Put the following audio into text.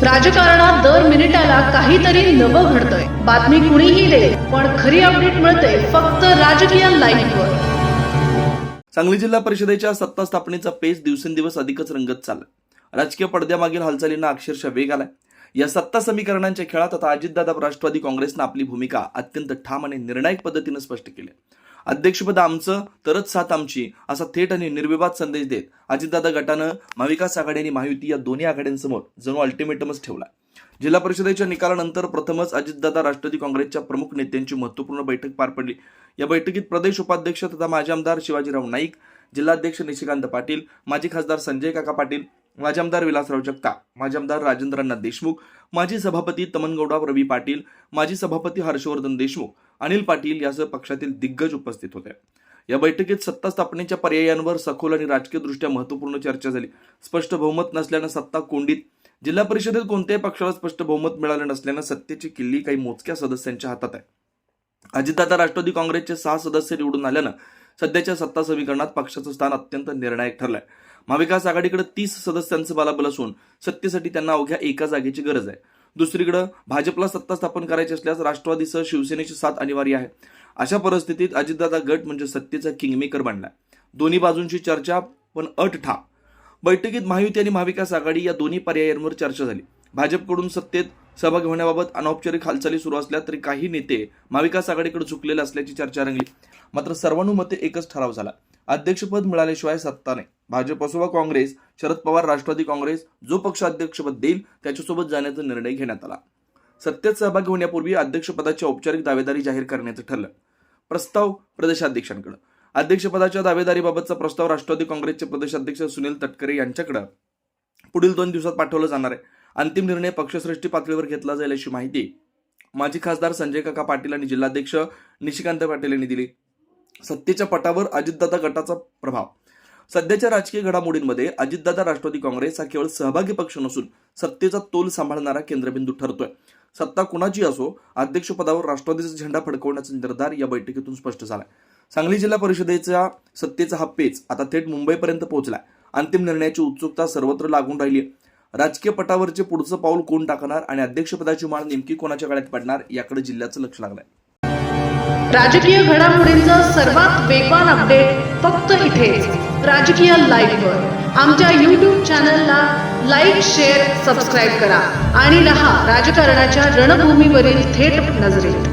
राजकारणात दर मिनिटाला काहीतरी नवं घडतंय. बातमी कुणीही दे, पण खरी अपडेट मिळते फक्त राजकीय लाईव्हवर. सांगली जिल्हा परिषदेच्या सत्ता स्थापनेचा पेच दिवसेंदिवस अधिकच रंगत चालला. राजकीय पडद्यामागील हालचालींना अक्षरशः वेग आलाय. या सत्ता समीकरणांच्या खेळात आता अजितदादा राष्ट्रवादी काँग्रेसनं आपली भूमिका अत्यंत ठाम आणि निर्णायक पद्धतीने स्पष्ट केली. अध्यक्षपद आमचं तरच साथ आमची असा थेट आणि निर्विवाद संदेश देत अजितदादा गटानं महाविकास आघाडी आणि महायुती या दोन्ही आघाड्यांसमोर जणू अल्टिमेटमच ठेवला. जिल्हा परिषदेच्या निकालानंतर प्रथमच अजितदादा राष्ट्रवादी काँग्रेसच्या प्रमुख नेत्यांची महत्त्वपूर्ण बैठक पार पडली. या बैठकीत प्रदेश उपाध्यक्ष तथा माजी आमदार शिवाजीराव नाईक, जिल्हाध्यक्ष निशिकांत पाटील, माजी खासदार संजय काका पाटील, माजी आमदार विलासराव जगताप, माजी आमदार राजेंद्रनाथ देशमुख, माजी सभापती तमनगौडा रवी पाटील, माजी सभापती हर्षवर्धन देशमुख, अनिल पाटील यासह पक्षातील दिग्गज उपस्थित होते. या बैठकीत सत्ता स्थापनेच्या पर्यायांवर सखोल आणि राजकीयदृष्ट्या महत्त्वपूर्ण चर्चा झाली. स्पष्ट बहुमत नसल्यानं सत्ता कोंडीत. जिल्हा परिषदेत कोणत्याही पक्षाला स्पष्ट बहुमत मिळालं नसल्यानं सत्तेची किल्ली काही मोजक्या सदस्यांच्या हातात आहे. अजितदादा राष्ट्रवादी काँग्रेसचे 6 सदस्य निवडून आल्यानं सध्याच्या सत्ता समीकरणात पक्षाचं स्थान अत्यंत निर्णायक ठरलंय. महाविकास आघाडीकडे 30 सदस्यांचं बलाबल असून सत्तेसाठी त्यांना अवघ्या एका जागेची गरज आहे. दुसरीकडे भाजपला सत्ता स्थापन करायची असल्यास राष्ट्रवादीसह शिवसेनेची साथ अनिवार्य आहे. अशा परिस्थितीत अजितदादा गट म्हणजे सत्तेचा किंगमेकर बनलाय. दोन्ही बाजूंची चर्चा पण अट ठाम. बैठकीत महायुती आणि महाविकास आघाडी या दोन्ही पर्यायांवर चर्चा झाली. भाजपकडून सत्तेत सहभागी होण्याबाबत अनौपचारिक हालचाली सुरू असल्या तरी काही नेते महाविकास आघाडीकडे झुकलेले असल्याची चर्चा रंगली. मात्र सर्वानुमते एकच ठराव झाला, अध्यक्षपद मिळाल्याशिवाय सत्ता नाही. भाजप असो वा काँग्रेस, शरद पवार राष्ट्रवादी काँग्रेस जो पक्ष अध्यक्षपद देईल त्याच्यासोबत जाण्याचा निर्णय घेण्यात आला. सत्तेत सहभागी होण्यापूर्वी अध्यक्षपदाची औपचारिक दावेदारी जाहीर करण्याचं ठरलं. प्रस्ताव प्रदेशाध्यक्षांकडे. अध्यक्षपदाच्या दावेदारीबाबतचा प्रस्ताव राष्ट्रवादी काँग्रेसचे प्रदेशाध्यक्ष सुनील तटकरे यांच्याकडे पुढील 2 दिवसात पाठवला जाणार आहे. अंतिम निर्णय पक्षश्रेष्ठी पातळीवर घेतला जाईल अशी माहिती माजी खासदार संजय काका पाटील आणि जिल्हाध्यक्ष निशिकांत पाटील यांनी दिली. सत्तेच्या पटावर अजितदादा गटाचा प्रभाव. सध्याच्या राजकीय घडामोडींमध्ये अजितदादा राष्ट्रवादी काँग्रेस हा केवळ सहभागी पक्ष नसून सत्तेचा तोल सांभाळणारा केंद्रबिंदू ठरतोय. सत्ता कुणाची असो, अध्यक्षपदावर राष्ट्रवादीचा झेंडा फडकवण्याचा निर्धार या बैठकीतून स्पष्ट झालाय. सांगली जिल्हा परिषदेच्या सत्तेचा हा पेच आता थेट मुंबईपर्यंत पोहोचलाय. अंतिम निर्णयाची उत्सुकता सर्वत्र लागून राहिली. राजकीय पटावरचे पुढचं पाऊल कोण टाकणार आणि अध्यक्षपदाची माळ नेमकी कोणाच्या गळ्यात पडणार याकडे जिल्ह्याचं लक्ष लागलंय. राजकीय घडामोडींचा सर्वात वेगवान अपडेट फक्त इथेच राजकीय लाईव्हवर. आमच्या YouTube चॅनलला लाईक, शेअर, सबस्क्राईब करा आणि रहा राजकारणाच्या रणभूमीवरील थेट नजरेत.